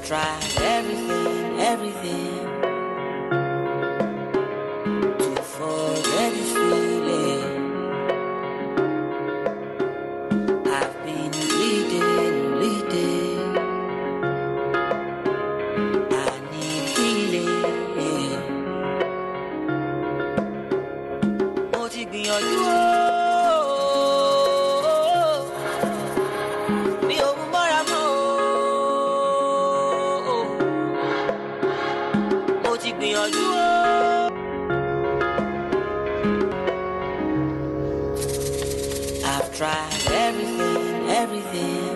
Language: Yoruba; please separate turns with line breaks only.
tried everything to forget this feeling. I've been bleeding. I need healing. Mo ti gbìyànjú mi ò mú mọ́ra mọ́ mo ti gbìyànjú I've tried everything